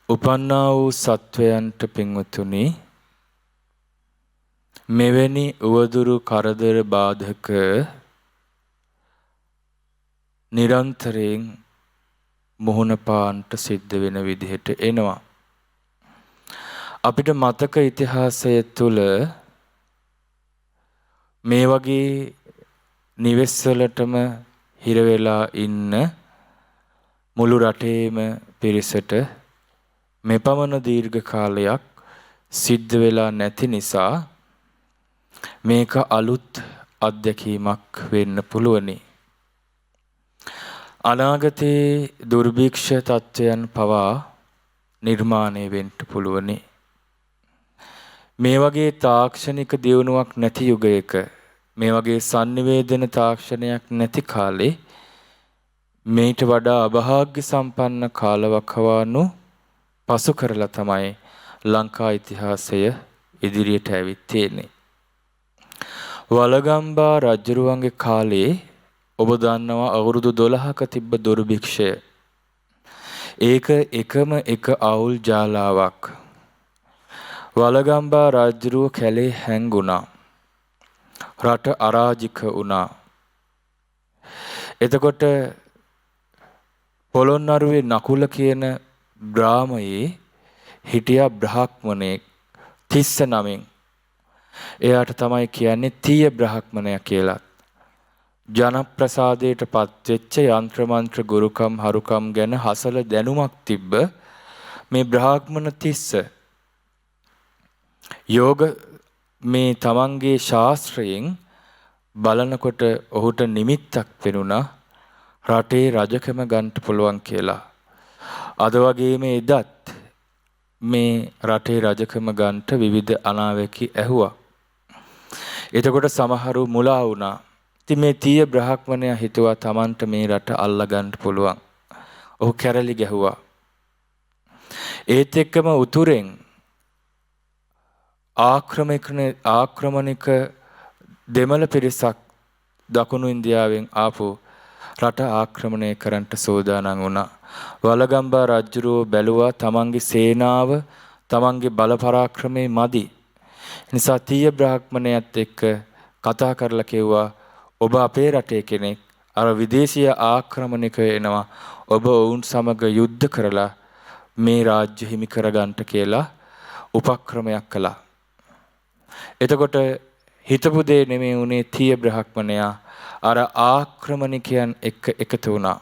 උපන්නා වූ සත්වයන්ට පින්වතුනි මෙවැනි උවදුරු කරදර බාධක නිරන්තරයෙන් මුහුණ පාන්නට සිද්ධ වෙන විදිහට එනවා. අපිට මතක ඉතිහාසය තුළ මේ වගේ නිවෙස්වලටම හිර වෙලා ඉන්න මුළු රටේම පිරිසට මෙපමණ දීර්ඝ කාලයක් සිද්ධ වෙලා නැති නිසා මේක අලුත් අත්දැකීමක් වෙන්න පුළුවනි. අනාගතයේ දුර්භික්ෂ තත්ත්වයන් පවා නිර්මාණය වෙන්න පුළුවනි. මේ වගේ තාක්ෂණික දියුණුවක් නැති යුගයක මේ වගේ sannivedana තාක්ෂණයක් නැති කාලේ මේට වඩා අභාග්‍ය සම්පන්න කාලවකවානු පසු කරලා තමයි ලංකා ඉතිහාසය ඉදිරියට ඇවිත් තියෙන්නේ. වලගම්බා රජුරුවන්ගේ කාලේ ඔබ දන්නවා අවුරුදු 12ක තිබ්බ දුර්භික්ෂය. ඒක එකම එක අවුල් ජාලාවක්. වලගම්බා රජුරුව කැලේ හැංගුණා. රට අරාජික වුණා. එතකොට පොළොන්නරුවේ නකුල කියන ග්‍රාමයේ හිටියා බ්‍රාහ්මණයෙක් තිස්ස නමින්. එයාට තමයි කියන්නේ තීය බ්‍රාහ්මණයා කියලා. ජනප්‍රසාදයට පත්වෙච්ච යంత్ర මන්ත්‍ර ගුරුකම් හරුකම් ගැන හසල දැනුමක් තිබ්බ මේ බ්‍රාහ්මණ තිස්ස යෝග මේ තමන්ගේ ශාස්ත්‍රයෙන් බලනකොට ඔහුට නිමිත්තක් පෙනුණා රටේ රජකම ගන්න පුළුවන් කියලා. අද වගේම එදත් මේ රටේ රජකම ගන්නට විවිධ අනාවැකි ඇහුවා. එතකොට සමහරු මුලා වුණා. ඉතින් මේ තීය බ්‍රාහ්මණයා හිතුවා Tamanට මේ රට අල්ලා ගන්න පුළුවන්. ඔහු කැරලි ගැහුවා. ඒත් එක්කම උතුරෙන් ආක්‍රමණික දෙමළ පිරිසක් දකුණු ඉන්දියාවෙන් ආපු රට ආක්‍රමණය කරන්නට සූදානම් වුණා. වලගම්බා රජුරෝ බැලුවා තමන්ගේ සේනාව තමන්ගේ බල පරාක්‍රමයේ මදි. නිසා තීය බ්‍රාහ්මණයත් එක්ක කතා කරලා කිව්වා ඔබ අපේ රටේ කෙනෙක් අර විදේශීය ආක්‍රමණිකයෝ එනවා ඔබ වුන් සමග යුද්ධ කරලා මේ රාජ්‍ය හිමි කරගන්නට කියලා උපක්‍රමයක් කළා. එතකොට හිතපු දේ නෙමෙයි උනේ තීය බ්‍රාහ්මණයා අර ආක්‍රමණිකයන් එක්ක එකතු වුණා.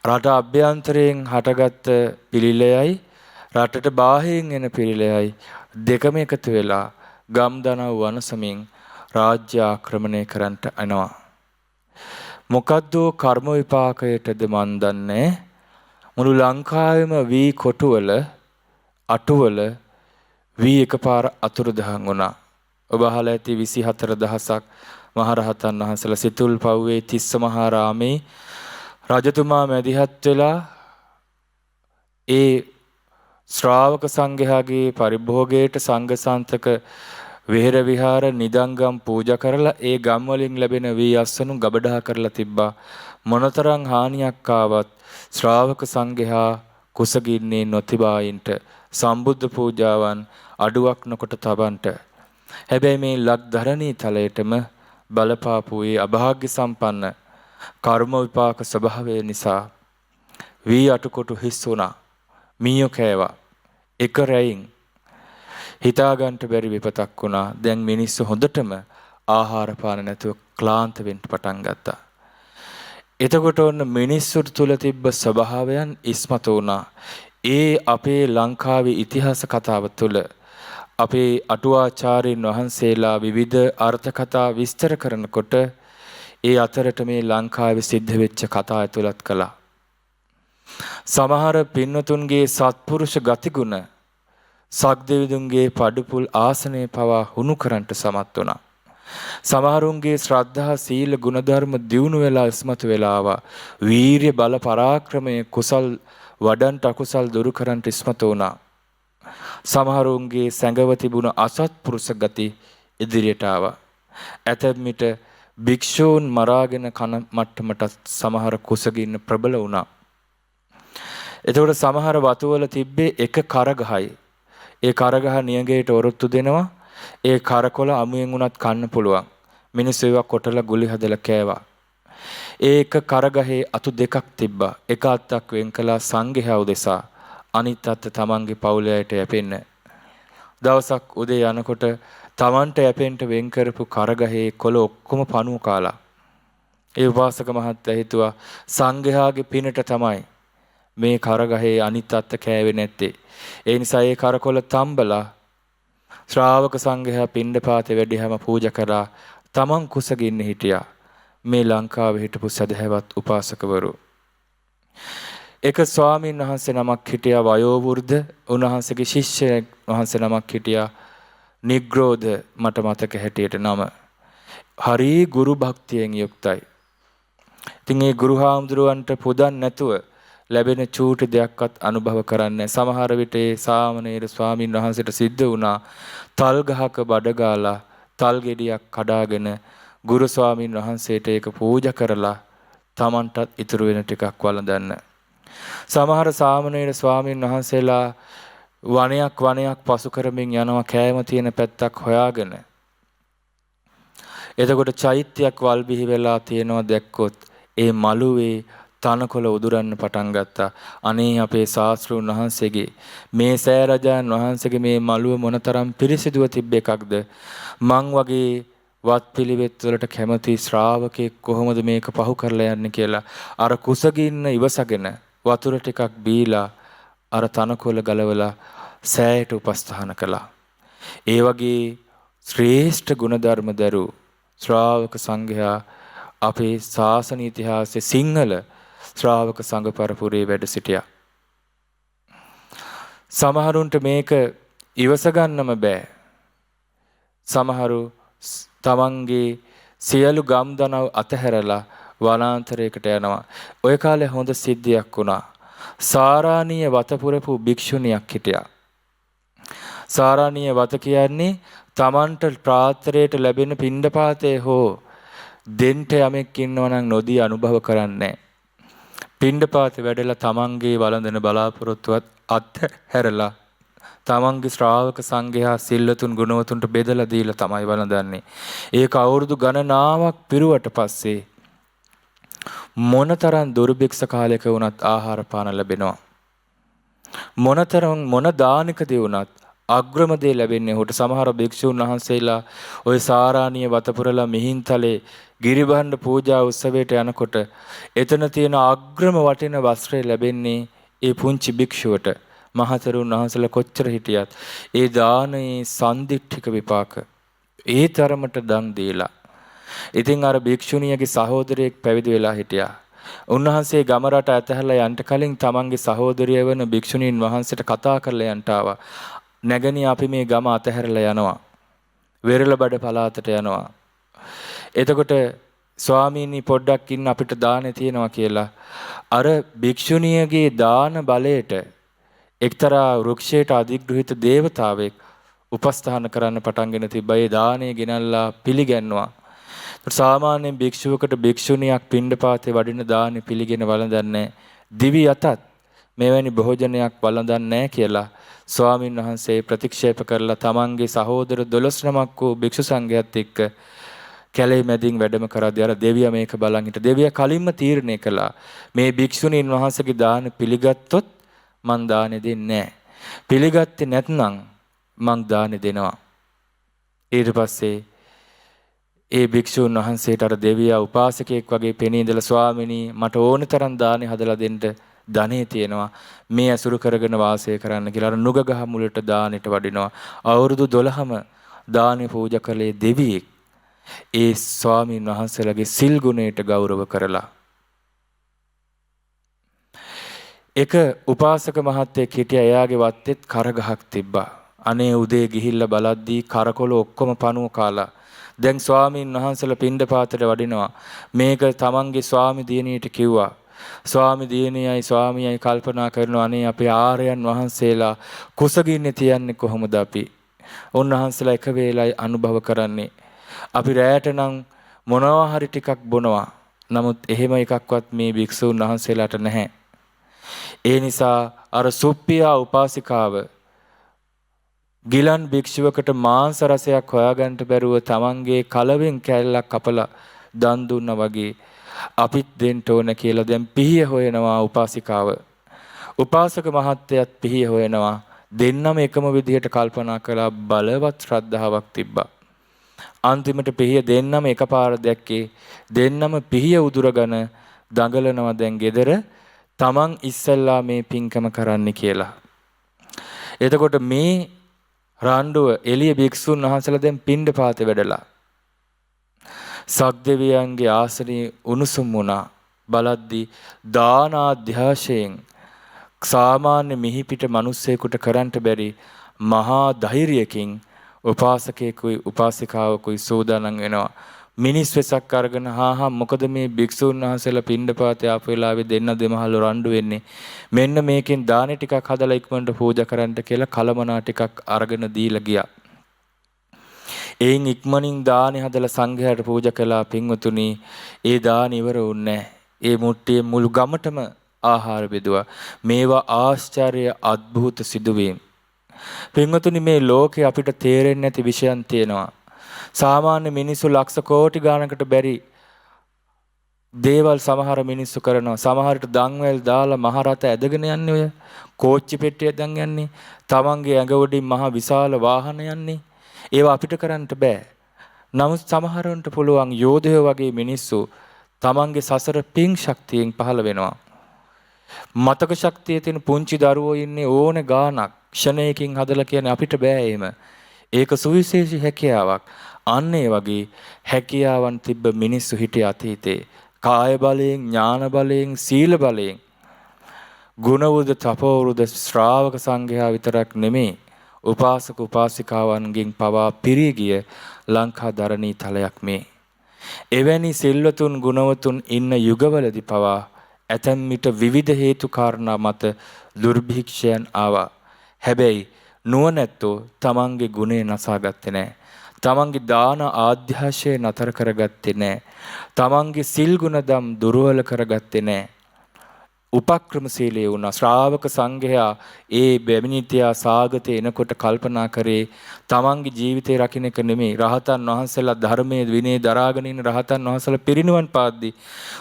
රට අභ්‍යන්තරයෙන් හටගත්ත පිළිලයයි රටට බාහිරින් එන පිළිලයයි දෙකම එකතු වෙලා ගම්දනව් වනසමින් රාජ්‍ය ආක්‍රමණය කරන්නට එනවා. මොකද්ද කර්ම විපාකයටද මන් දන්නේ. මුළු ලංකාවෙම වී කොටුවල අටුවල වී එකපාර අතුරුදහන් වුණා. ඔබ අහලා ඇති 24000ක් මහරහතන් වහන්සේලා සිතුල් පව්වේ තිස්ස මහරාමේ රජතුමා මැදිහත් වෙලා ඒ ශ්‍රාවක සංඝයාගේ පරිභෝගයට සංඝසන්තක විහෙර විහාර නිදංගම් පූජා කරලා ඒ ගම් වලින් ලැබෙන වී අස්වනු ගබඩා කරලා තිබ්බා. මොනතරම් හානියක් ආවත් ශ්‍රාවක සංඝයා කුසගින්නේ නොතිබායින්ට සම්බුද්ධ පූජාවන් අඩුවක් නොකොට තබන්ට. හැබැයි මේ ලක්ධරණී තලයටම බලපාපු ඒ අභාග්‍ය සම්පන්න කර්ම විපාක ස්වභාවය නිසා වී අටකොටු හිස් වුණා. මීයෝ කෑවා. එක රැයින් හිතාගන්න බැරි විපතක් වුණා. දැන් මිනිස්සු හොඳටම ආහාර පාන නැතුව ක්ලාන්ත වෙන්න පටන් ගත්තා. එතකොට ඔන්න මිනිස්සුත් තුල තිබ්බ ස්වභාවයන් ඉස්මතු වුණා. ඒ අපේ ලංකාවේ ඉතිහාස කතාව තුළ අපේ අටුවාචාර්යින් වහන්සේලා විවිධ අර්ථ කතා විස්තර කරනකොට ඒ අතරට මේ ලංකාවේ සිද්ධ වෙච්ච කතා ඇතුළත් කළා. සමහර පින්නතුන්ගේ සත්පුරුෂ ගතිගුණ සක්දෙවිඳුන්ගේ පඩුපුල් ආසනයේ පවා හුණු කරන්නට සමත් වුණා. සමහරුන්ගේ ශ්‍රද්ධා සීල ගුණධර්ම දියුණු වෙලා ඉස්මතු වෙලා ආවා. වීරිය බල පරාක්‍රමයේ කුසල් වඩන්ට අකුසල් දුරු කරන්නට ඉස්මතු වුණා. සමහරුන්ගේ සැඟව තිබුණ අසත්පුරුෂ ගති ඉදිරියට ආවා. ඇතැම් විට භික්ෂූන් මරාගෙන කන මට්ටමට සමහර කුසගින්න ප්‍රබල වුණා. එතකොට සමහර වතුවල තිබ්බේ එක කරගහයි. ඒ කරගහ නියඟයට ඔරොත්තු දෙනවා. ඒ කරකොල අමුයෙන් උනත් කන්න පුළුවන්. මිනිස්සු ඒවා කොටලා ගුලි හදලා කෑවා. ඒ එක කරගහේ අතු දෙකක් තිබ්බා. එක අත්තක් වෙන් කළා සංඝයා උදෙසා. අනිත් අත්ත තමන්ගේ පවුලේ අයට යැපෙන්න. දවසක් උදේ යනකොට තමන්ට යැපෙන්න වෙන් කරපු කරගහේ කොළ ඔක්කොම පණුව කාලා. ඒ උපාසක මහත්තයා හිතුවා සංඝයාගේ පිනට තමයි මේ කරගහේ අනිත් අත්ත කෑවේ නැත්තේ. ඒ නිසා ඒ කරකොළ තම්බලා ශ්‍රාවක සංඝයා පිණ්ඩපාතේ වැඩිහම පූජා කරා. තමන් කුසගින්න හිටියා. මේ ලංකාවේ හිටපු සදහැවත් උපාසකවරු. එක ස්වාමීන් වහන්සේ නමක් හිටියා වයෝවෘද්ධ. උන්වහන්සේගේ ශිෂ්‍ය වහන්සේ නමක් හිටියා නිග්‍රෝධ, මට මතක හැටියට නම. හරි ගුරු භක්තියෙන් යුක්තයි. ඉතින් ඒ ගුරු හාමුදුරුවන්ට පුදන් නැතුව ලැබෙන චූටි දෙයක්වත් අනුභව කරන්නේ. සමහර විට ඒ සාමණේර ස්වාමීන් වහන්සේට සිද්ධ වුණා තල් ගහක බඩ ගාලා තල් ගෙඩියක් කඩාගෙන ගුරු ස්වාමීන් වහන්සේට ඒක පූජා කරලා තමන්ටත් ඉතුරු වෙන ටිකක් වළඳන්න. සමහර සාමණේර ස්වාමීන් වහන්සේලා වනයක් පසු කරමින් යනවා කෑම තියෙන පැත්තක් හොයාගෙන. එතකොට චෛත්‍යයක් වල් බිහි වෙලා තියෙනවා දැක්කොත් ඒ මළුවේ තනකොළ උදුරන්න පටන් ගත්තා. අනේ අපේ ශාස්ත්‍රඥ වහන්සේගේ මේ සෑරජාන් වහන්සේගේ මේ මළුව මොනතරම් පිරිසිදුව තිබ්බ එකක්ද. මං වගේ වත් පිළිවෙත් වලට කැමති ශ්‍රාවකෙක් කොහොමද මේක පහු කරලා යන්නේ කියලා අර කුසගින්න ඉවසගෙන වතුර ටිකක් බීලා අර තනකොළ ගලවලා සෑයට උපස්ථාන කළා. ඒ වගේ ශ්‍රේෂ්ඨ ගුණධර්ම දරු ශ්‍රාවක සංඝයා අපේ ශාසන ඉතිහාසයේ සිංහල ශ්‍රාවක සංඝ පරපුරේ වැඩ සිටියා. සමහරුන්ට මේක ඉවස ගන්නම බෑ. සමහරු තමන්ගේ සියලු ගම් දනව් අතහැරලා වනාන්තරයකට යනවා. ඔය කාලේ හොඳ සිද්ධියක් වුණා. සාරාණීය වත පුරපු භික්ෂුණියක් හිටියා. සාරාණීය වත කියන්නේ තමන්ට ප්‍රාත්‍රයට ලැබෙන පිණ්ඩපාතේ හෝ දෙන්ට යමෙක් ඉන්නවා නම් නොදී අනුභව කරන්නේ. පිණ්ඩපාතේ වැඩලා තමන්ගේ වළඳන බලාපොරොත්තුවත් අත්හැරලා තමන්ගේ ශ්‍රාවක සංඝයා සිල්වතුන් ගුණවතුන්ට බෙදලා දීලා තමයි වළඳන්නේ. ඒක අවුරුදු ගණනාවක් පිරුවට පස්සේ මොනතරම් දුර්භික්ෂ කාලයක වුණත් ආහාර පාන ලැබෙනවා. මොන දානකදී වුණත් අග්‍රම දේ ලැබෙන්නේ ඔහුට. සමහර භික්ෂුන් වහන්සේලා ওই සාරාණීය වතපුරලා මිහින්තලේ ගිරිබහඬ පූජා උත්සවයට යනකොට එතන තියෙන අග්‍රම වටින වස්ත්‍රය ලැබෙන්නේ ඒ පුංචි භික්ෂුවට. මහතෙරුන් වහන්සේලා කොච්චර හිටියත් ඒ දානයේ සන්දිට්ඨික විපාක ඒ තරමට දන් දීලා. ඉතින් අර භික්ෂුණියගේ සහෝදරයෙක් පැවිදි වෙලා හිටියා. උන්වහන්සේ ගම රට ඇතහැරලා යන්න කලින් තමන්ගේ සහෝදරිය වෙන භික්ෂුණීන් වහන්සේට කතා කරලා යන්න ආවා. නැගණිය අපි මේ ගම අතහැරලා යනවා. වෙරළබඩ පළාතට යනවා. එතකොට ස්වාමීනි පොඩ්ඩක් ඉන්න අපිට දානේ තියෙනවා කියලා අර භික්ෂුණියගේ දාන බලයට එක්තරා වෘක්ෂයට අධිග්‍රහිත දේවතාවෙක් උපස්ථාන කරන්න පටන්ගෙන තිබ්බා. ඒ දානේ ගෙනල්ලා පිළිගන්නවා. සාමාන්‍ය භික්ෂුවකට භික්ෂුණියක් පිණ්ඩපාතේ වඩින දානේ පිළිගෙන වළඳන්නේ දිවි යතත් මෙවැනි භෝජනයක් වළඳන්නේ නැහැ කියලා ස්වාමින් වහන්සේ ප්‍රතික්ෂේප කරලා තමන්ගේ සහෝදර 12 නමක් වූ භික්ෂු සංඝයාත් එක්ක කැලේ මැදින් වැඩම කරද්දී අර දෙවියා මේක බලන් හිට. දෙවියා කලින්ම තීරණය කළා මේ භික්ෂුණීන් වහන්සේගේ දාන පිළිගත්තොත් මං දානෙ දෙන්නේ නැහැ. පිළිගත්තේ නැත්නම් මං දානෙ දෙනවා. ඊට පස්සේ ඒ භික්ෂුන් වහන්සේට අර දෙවියා උපාසකයෙක් වගේ පෙනී ඉඳලා ස්වාමිනී මට ඕන තරම් දානෙ හදලා දෙන්න ධනෙ තියෙනවා. මේ අසුරු කරගෙන වාසය කරන්න කියලා අර නුග ගහ මුලට දානෙට වඩිනවා. අවුරුදු 12ම දානෙ පූජා කළේ දෙවියෙක්. ඒ ස්වාමීන් වහන්සේලාගේ සිල් ගුණයට ගෞරව කරලා. එක උපාසක මහත්තයෙක් හිටියා. එයාගේ වත්තේත් කරගහක් තිබ්බා. අනේ උදේ ගිහිල්ලා බලද්දී කරකොල ඔක්කොම පණුව කාලා. දැන් ස්වාමීන් වහන්සේලා පිණ්ඩපාතයට වඩිනවා. මේක තමන්ගේ ස්වාමි දියණියට කිව්වා. ස්වාමි දියණියයි ස්වාමියයි කල්පනා කරනවා අනේ අපේ ආර්යයන් වහන්සේලා කුසගින්නේ තියන්නේ කොහොමද අපි? උන්වහන්සේලා එක වේලයි අනුභව කරන්නේ. අපි රැයට නම් මොනවා හරි ටිකක් බොනවා. නමුත් එහෙම එකක්වත් මේ භික්ෂුන් වහන්සේලාට නැහැ. ඒ නිසා අර සුප්පියා උපාසිකාව ගිලන් භික්ෂුවකට මාංශ රසයක් හොයාගන්න බැරුව තමන්ගේ කලවෙන් කැල්ලක් කපලා දන් දුන්නා වගේ අපිත් දෙන්න ඕන කියලා දැන් පිහිය හොයනවා උපාසිකාව. උපාසක මහත්තයත් පිහිය හොයනවා. දෙන්නම එකම විදිහට කල්පනා කළා බලවත් ශ්‍රද්ධාවක් තිබ්බා. අන්තිමට පිහිය දෙන්නම එකපාර දැක්කේ දෙන්නම පිහිය උදුරගෙන දඟලනවා දැන් ගෙදර තමන් ඉස්සල්ලා මේ පින්කම කරන්න කියලා. එතකොට මේ රණ්ඩුව එළිය භික්ෂුන් වහන්සේලා දැන් පිණ්ඩපාතේ වැඩලා සක්දෙවියන්ගේ ආසනයේ උණුසුම් වුණා. බලද්දී දාන අධ්‍යාශයෙන් සාමාන්‍ය මිහිපිට මිනිස්සෙකුට කරන්න බැරි මහා ධෛර්යයෙන් උපාසකයෙකුයි උපාසිකාවකුයි සෝදානම් වෙනවා. මිනිස් වෙසක් අරගෙන හා මොකද මේ භික්ෂුන් වහන්සේලා පිණ්ඩපාතේ ආපු වෙලාවේ දෙන්න දෙමහල් රණ්ඩු වෙන්නේ. මෙන්න මේකෙන් දාන ටිකක් හදලා ඉක්මනට පූජා කරන්න කියලා කලමනා ටිකක් අරගෙන දීලා ගියා. එයින් ඉක්මනින් දානි හදලා සංඝයාට පූජා කළා. පින්වතුනි ඒ දාන ඉවර වුණේ ඒ මුට්ටියේ මුළු ගමටම ආහාර බෙදුවා. මේවා ආශ්චර්ය අద్භූත සිදුවීම්. පින්වතුනි මේ ලෝකේ අපිට තේරෙන්නේ නැති විෂයන් තියෙනවා. සාමාන්‍ය මිනිස්සු ලක්ෂ කෝටි ගානකට බැරි දේවල් සමහර මිනිස්සු කරනවා. සමහරට දන්වැල් දාලා මහරත ඇදගෙන යන්නේ ඔය කෝච්චි පෙට්ටිය දැන් යන්නේ. තමන්ගේ ඇඟ උඩින් මහ විශාල වාහන යන්නේ. ඒවා අපිට කරන්න බෑ. නමුත් සමහරවන්ට පුළුවන් යෝධයෝ වගේ මිනිස්සු තමන්ගේ සසර පිං ශක්තියෙන් පහළ වෙනවා. මතක ශක්තිය තියෙන පුංචි දරුවෝ ඉන්නේ ඕනේ ගානක් ක්ෂණයකින් හදලා කියන්නේ අපිට බෑ එහෙම. ඒක සුවිශේෂී හැකියාවක්. අන්න ඒ වගේ හැකියාවන් තිබ්බ මිනිස්සු හිටිය අතීතේ. කාය බලයෙන්, ඥාන බලයෙන්, සීල බලයෙන් ගුණවෘද තපෝවෘද ශ්‍රාවක සංඝයා විතරක් නෙමේ උපාසක උපාසිකාවන්ගෙන් පවා පිරී ගිය ලංකා ධරණී තලයක් මේ. එවැනි සිල්වතුන් ගුණවතුන් ඉන්න යුගවලදී පවා ඇතැම් විට විවිධ හේතු කාරණා මත දුර්භික්ෂයන් ආවා. හැබැයි නුවණැත්තෝ තමන්ගේ ගුණේ නසාගත්තේ නැහැ. තමන්ගේ දාන ආධ්‍යාශය නතර කරගත්තේ නැහැ. තමන්ගේ සිල් ගුණදම් දුර්වල කරගත්තේ නැහැ. උපක්‍රමශීලී වුණා. ශ්‍රාවක සංඝයා ඒ බැමිණිතියා සාගතේ එනකොට කල්පනා කරේ තමන්ගේ ජීවිතේ රකින්න එක නෙමෙයි. රහතන් වහන්සේලා ධර්මයේ විනය දරාගෙන ඉන්න රහතන් වහන්සේලා පිරිනිවන් පාද්දී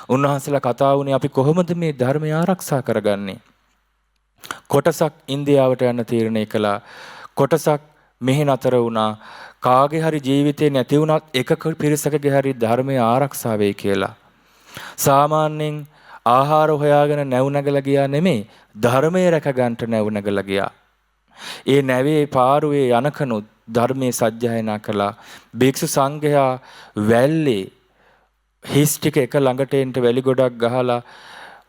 උන්වහන්සේලා කතා වුණේ අපි කොහොමද මේ ධර්මය ආරක්ෂා කරගන්නේ? කොටසක් ඉන්දියාවට යන්න තීරණය කළා. කොටසක් මෙහි නතර වුණා. කාගේ හරි ජීවිතේ නැති වුණත් එක පිරිසකගේ හරි ධර්මය ආරක්ෂා වෙයි කියලා. සාමාන්‍යයෙන් ආහාර හොයාගෙන නැව් නැගලා ගියා නෙමෙයි ධර්මයේ රැක ගන්නට නැව් නැගලා ගියා. ඒ නැවේ පාරුවේ යනකනුත් ධර්මයේ සජ්ජායනා කළා. භික්ෂු සංඝයා වැල්ලේ හිස් ටික එක ළඟට එන්න වැලි ගොඩක් ගහලා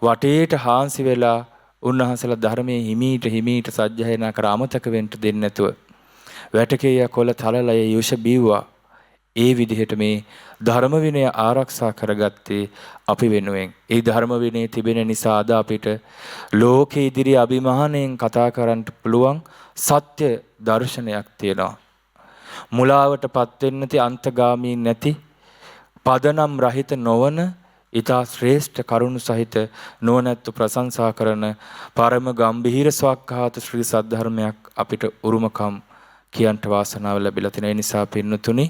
වටේට හාන්සි වෙලා උන්වහන්සේලා ධර්මයේ හිමීට සජ්ජායනා කර අමතක වෙන්න දෙන්නේ නැතුව වැටකේය කොළ තලලය යුෂ බීව්වා. ඒ විදිහට මේ ධර්ම විනය ආරක්ෂා කරගත්තේ අපි වෙනුවෙන්. ඒ ධර්ම විනය තිබෙන නිසා අද අපිට ලෝකේ ඉදිරි අභිමානයෙන් කතා කරන්න පුළුවන් සත්‍ය දර්ශනයක් තියෙනවා. මුලාවටපත් වෙන්නේ නැති අන්තගාමී නැති පදනම් රහිත නොවන ඊතා ශ්‍රේෂ්ඨ කරුණ සහිත නුවණැත්තු ප්‍රශංසා කරන පරම ගම්භීර ස්වකහාත ශ්‍රී සද්ධර්මයක් අපිට උරුමකම් කියන්ට වාසනාව ලැබිලා තියෙන නිසා පින්නතුනි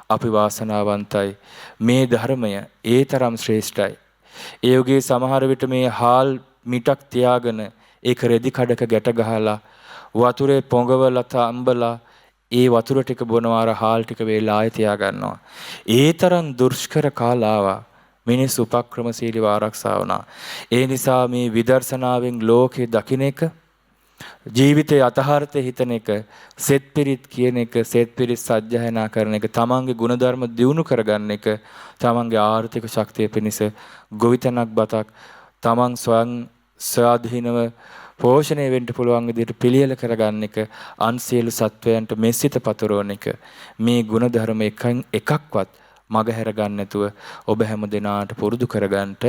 අපි වාසනාවන්තයි. මේ ධර්මය ඒ තරම් ශ්‍රේෂ්ඨයි. ඒ යෝගී සමහර විට මේ හාල් මිටක් තියාගෙන ඒක රෙදි කඩක ගැට ගහලා වතුරේ පොඟවලා තම්බලා ඒ වතුර ටික බොනවා අර හාල් ටික වේලා ආය තියා ගන්නවා. ඒ තරම් දුෂ්කර කාලාවා මිනිස් උපක්‍රමශීලීව ආරක්ෂා වුණා. ඒ නිසා මේ විදර්ශනාවෙන් ලෝකේ දකින්න එක ජීවිතයේ යථාර්ථය හිතන එක, සෙත් පිරිත් කියන එක, සෙත් පිරිත් සජ්ජායනා කරන එක, තමන්ගේ ගුණධර්ම දියුණු කරගන්න එක, තමන්ගේ ආර්ථික ශක්තිය පිණිස ගොවිතැනක් බතක් තමන් ස්වයං ස්වාධීනව පෝෂණය වෙන්න පුළුවන් විදිහට පිළියෙල කරගන්න එක, අන් සියලු සත්වයන්ට මෙසිත පතුරවන එක, මේ ගුණධර්ම එකක්වත් මගහැර ගන්න නැතුව ඔබ හැම දිනාට පුරුදු කරගන්නට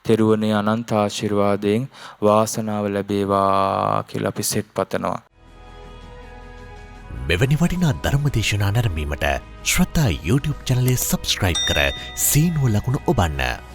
තෙරුවනේ අනන්ත ආශිර්වාදයෙන් වාසනාව ලැබේවා කියලා අපි සෙත් පතනවා. මෙවැනි වටිනා ධර්ම දේශනා නැරඹීමට ශ්‍රද්ධා YouTube channel එක subscribe කර සීනුව ලකුණ ඔබන්න.